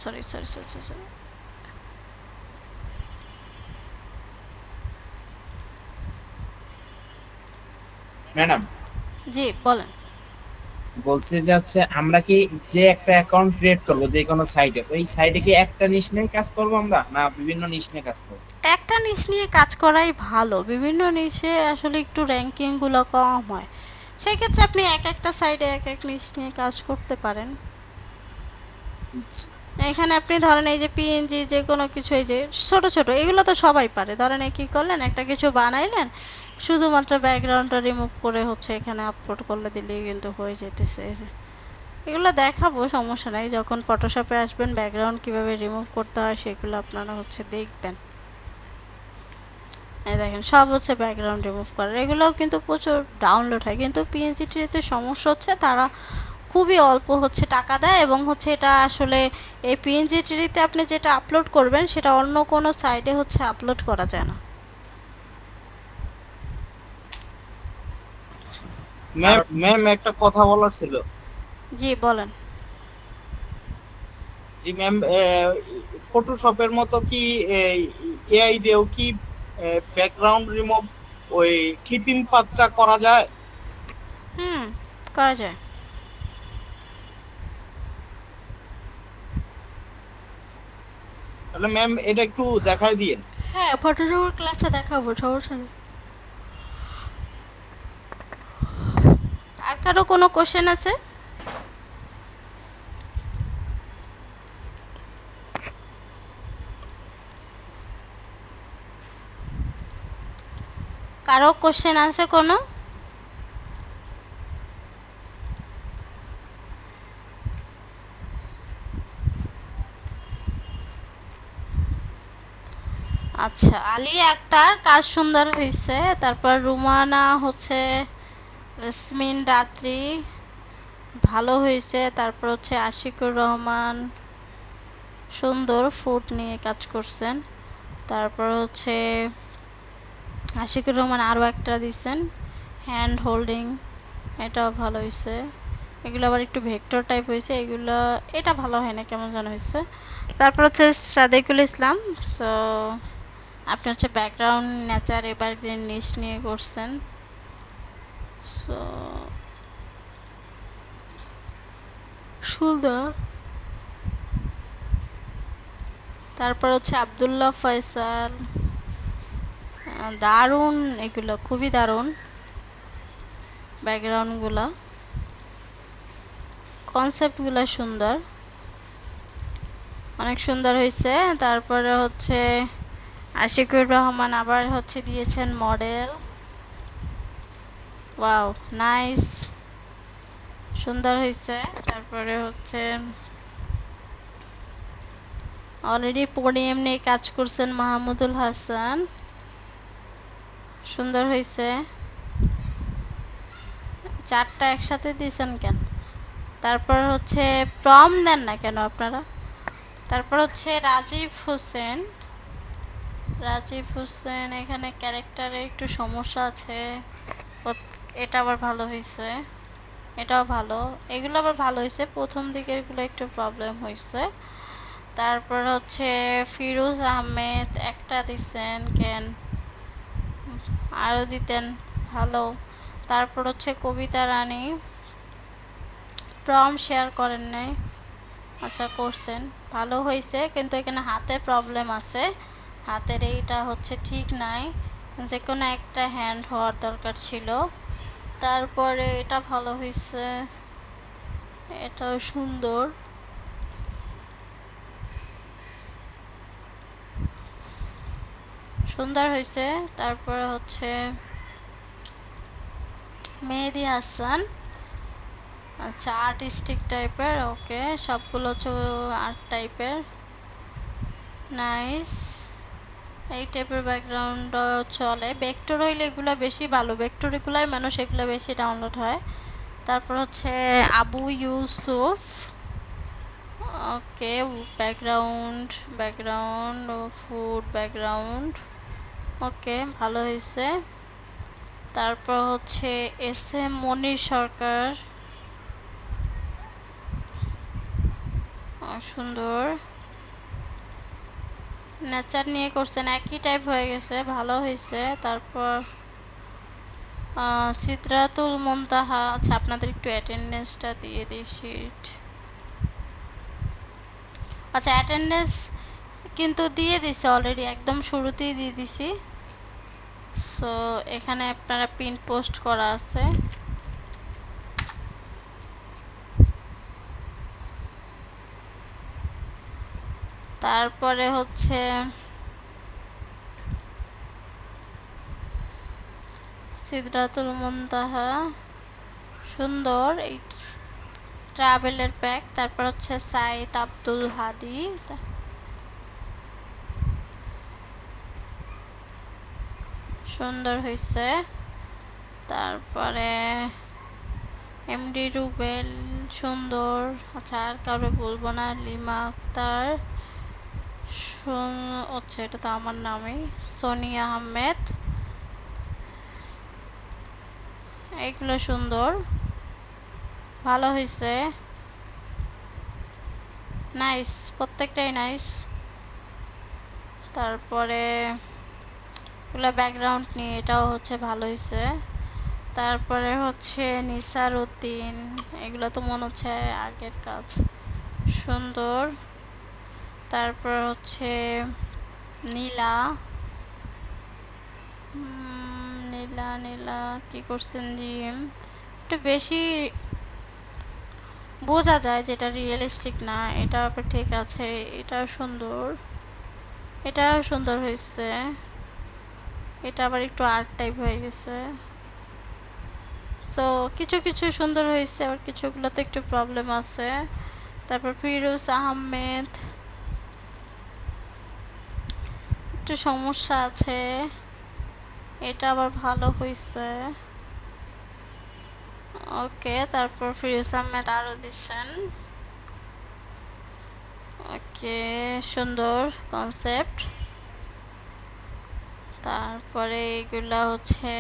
sorry sorry sorry sorry, madam, জি বলেন। বলছি যে হচ্ছে আমরা কি যে একটা অ্যাকাউন্ট ক্রিয়েট করব যে কোনো সাইটে, ওই সাইটে কি একটা নিশ নিয়ে কাজ করব আমরা, না বিভিন্ন নিশ নিয়ে কাজ করব? একটা নিশ নিয়ে কাজ করাই ভালো, বিভিন্ন নিশে আসলে একটু র্যাঙ্কিংগুলো কম হয়, সেই ক্ষেত্রে আপনি এক একটা সাইডে এক এক নিশ নিয়ে কাজ করতে পারেন। এখানে আপনি ধরেন এই যে পিএনজি যে কোনো কিছু, এই যে ছোট ছোট এগুলো তো সবাই পারে, ধরেন এই কি করলেন একটা কিছু বানাইলেন, শুধুমাত্র ব্যাকগ্রাউন্ডটা রিমুভ করে হচ্ছে এখানে আপলোড করলে দিলেই কিন্তু হয়ে যেতেছে। এই যে এগুলো দেখাবো, সমস্যা নাই, যখন ফটোশপে আসবেন ব্যাকগ্রাউন্ড কিভাবে রিমুভ করতে হয় সেগুলো আপনারা হচ্ছে দেখবেন। এই দেখেন সব হচ্ছে ব্যাকগ্রাউন্ড রিমুভ করার, এগুলোও কিন্তু প্রচুর ডাউনলোড হয়, কিন্তু পিএনজি ট্রিতে সমস্যা হচ্ছে তারা খুবই অল্প হচ্ছে টাকা দেয়, এবং হচ্ছে এটা আসলে এই পিএনজি ট্রিতে আপনি যেটা আপলোড করবেন সেটা অন্য কোনো সাইটে হচ্ছে আপলোড করা যায় না। ম্যাম ম্যাম একটা কথা বলার ছিল। জি বলেন। জি ম্যাম, ফটোশপের মতো কি এআই দিয়েও কি ব্যাকগ্রাউন্ড রিমুভ ওই কৃত্রিম পাতটা করা যায়? হুম, করা যায়। তাহলে ম্যাম এটা একটু দেখাই দিয়ে। হ্যাঁ, ফটোশপের ক্লাসে দেখাবো, সমস্যা নেই। আর কারো কোনো কোশ্চেন আছে? কারো কোশ্চেন আছে কোনো? আচ্ছা, আলী আক্তার কাজ সুন্দর হয়েছে। তারপর রুমানা হচ্ছে ইয়াসমিন রাত্রি ভালো হয়েছে। তারপর হচ্ছে আশিকুর রহমান সুন্দর ফুড নিয়ে কাজ করছেন। তারপর হচ্ছে আশিকুর রহমান আরও একটা দিছেন হ্যান্ড হোল্ডিং, এটাও ভালো হয়েছে। এগুলো আবার একটু ভেক্টর টাইপ হয়েছে, এগুলো এটা ভালো হয় না, কেমন যেন হয়েছে। তারপর হচ্ছে সাদেকুল ইসলাম, সো আপনি হচ্ছে ব্যাকগ্রাউন্ড নেচার এভারগ্রিন নিশ নিয়ে করছেন। সো সুন্দর। তারপর হচ্ছে আবদুল্লাহ ফয়সাল, দারুণ, এগুলো খুবই দারুণ ব্যাকগ্রাউন্ডগুলো, কনসেপ্টগুলো সুন্দর, অনেক সুন্দর হয়েছে। তারপরে হচ্ছে আশিকুর রহমান আবার হচ্ছে দিয়েছেন মডেল, ওয়াও নাইস, সুন্দর হয়েছে। তারপরে হচ্ছে অলরেডি পোডিয়াম নিয়ে কাজ করছেন মাহমুদুল হাসান, সুন্দর হয়েছে। চারটা একসাথে দিয়েছেন কেন? তারপর হচ্ছে প্রম দেন না কেন আপনারা? তারপর হচ্ছে রাজীব হোসেন, রাজীব হোসেন এখানে ক্যারেক্টারে একটু সমস্যা আছে, এটা আবার ভালো হয়েছে, এটাও ভালো, এগুলো আবার ভালো হয়েছে, প্রথম দিকেরগুলো একটু প্রবলেম হয়েছে। তারপর হচ্ছে ফিরোজ আহমেদ একটা দিছেন কেন, আরও দিতেন ভালো। তারপর হচ্ছে কবিতা রানী প্রম শেয়ার করেন নাই, আচ্ছা করছেন, ভালো হয়েছে, কিন্তু এখানে হাতে প্রবলেম আছে, হাতের এইটা হচ্ছে ঠিক নাই, যে কোনো একটা হ্যান্ড হওয়ার দরকার ছিল। তারপরে এটা ভালো হয়েছে, এটাও সুন্দর। সুন্দর হয়েছে। তারপরে হচ্ছে মেহেদি হাসান, আচ্ছা আর্টিস্টিক টাইপের, ওকে, সবগুলো হচ্ছে আর্ট টাইপের, নাইস। এই টাইপের ব্যাকগ্রাউন্ড চলে, ভেক্টর হইলে এগুলো বেশি ভালো, ভেক্টর এগুলাই মানুষ এগুলো বেশি ডাউনলোড হয়। তারপর হচ্ছে আবু ইউসুফ, ওকে, ব্যাকগ্রাউন্ড ব্যাকগ্রাউন্ড ফুড ব্যাকগ্রাউন্ড, ওকে ভালো হয়েছে। তারপর হচ্ছে এস এম মনির সরকার, সুন্দর, নেচার নিয়ে করছেন, একই টাইপ হয়ে গেছে, ভালো হয়েছে। তারপর সিদরাতুল মুনতাহা, আচ্ছা আপনাদের একটু অ্যাটেন্ডেন্সটা দিয়ে দিই শিট, আচ্ছা অ্যাটেন্ডেন্স কিন্তু দিয়ে দিছি অলরেডি, একদম শুরুতেই দিয়ে দিছি। সো এখানে আপনারা পিন পোস্ট করা আছে। তারপরে হচ্ছে সিদরাতুল মুনতাহা, সুন্দর এই ট্রাভেলের প্যাক। তারপর হচ্ছে সাইদ আব্দুল হাদি, সুন্দর হয়েছে। তারপরে এমডি রুবেল সুন্দর। আচ্ছা আর কারো বলবো না, লিমা আক্তার আচ্ছা এটা তো আমার নামই, সোনিয়া আহমেদ, এইগুলো সুন্দর, ভালো হয়েছে, নাইস, প্রত্যেকটাই নাইস। তারপরে এগুলো ব্যাকগ্রাউন্ড নিয়ে এটাও হচ্ছে ভালো হয়েছে। তারপরে হচ্ছে নিসার উদ্দিন, এগুলো তো মনে হচ্ছে আগের কাজ, সুন্দর। তারপর হচ্ছে নীলা, নীলা নীলা কি করছেন জিম, একটু বেশি বোঝা যায় যেটা রিয়েলিস্টিক না, এটা আবার ঠিক আছে, এটা সুন্দর, এটা সুন্দর হয়েছে, এটা আবার একটু আর্ট টাইপ হয়ে গেছে। সো কিছু কিছু সুন্দর হয়েছে, আবার কিছুগুলোতে একটু প্রবলেম আছে। তারপর ফিরোজ আহমেদ, একটু সমস্যা আছে, এটা আবার ভালো হয়েছে। ওকে, তারপর ফিরোজ আহমেদ আরও দিচ্ছেন। ওকে, সুন্দর কনসেপ্ট। তারপরে এগুলা হচ্ছে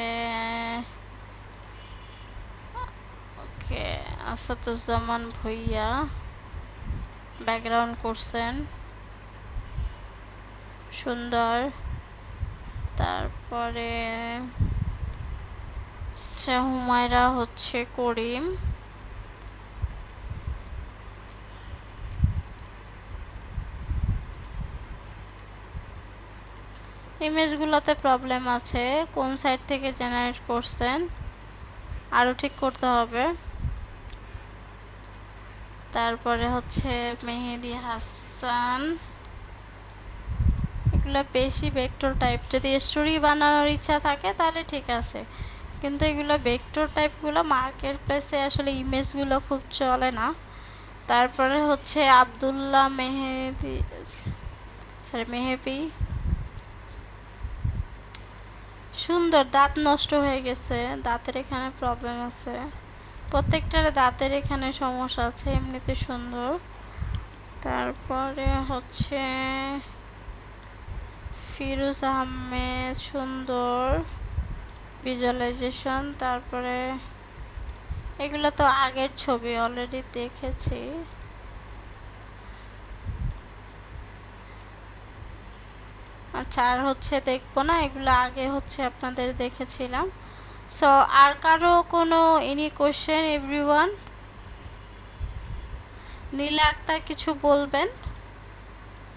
ওকে আসাদুজ্জামান ভুইয়া ব্যাকগ্রাউন্ড করছেন, সুন্দর। তারপরে হুমায়রা হচ্ছে করিম, ইমেজগুলোতে প্রবলেম আছে, কোন সাইট থেকে জেনারেট করছেন, আরও ঠিক করতে হবে। তারপরে হচ্ছে মেহেদি হাসান, এগুলো বেশি ভেক্টর টাইপ, যদি স্টোরি বানানোর ইচ্ছা থাকে তাহলে ঠিক আছে, কিন্তু এগুলো ভেক্টর টাইপগুলো মার্কেট প্লেসে আসলে ইমেজগুলো খুব চলে না। তারপরে হচ্ছে আব্দুল্লাহ মেহেদি, সরি মেহেবি, সুন্দর, দাঁত নষ্ট হয়ে গেছে, দাঁতের এখানে প্রবলেম আছে, প্রত্যেকটার দাঁতের এখানে সমস্যা আছে, এমনিতে সুন্দর। তারপরে হচ্ছে ফিরোজ আহমেদ, সুন্দর ভিজুয়ালাইজেশন। তারপরে এগুলো তো আগের ছবি, অলরেডি দেখেছি। আচ্ছা আর হচ্ছে দেখবো না, এগুলো আগে হচ্ছে আপনাদের দেখেছিলাম। সো আর কারো কোনো এনি কোশ্চেন এভরিওয়ান? নীলা আক্তার কিছু বলবেন?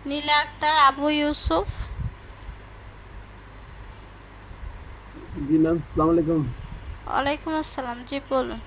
নীলা আক্তার, আবু ইউসুফ। জি ম্যাম, আসসালামু আলাইকুম। ওয়ালাইকুম আসসালাম, জি বলুন।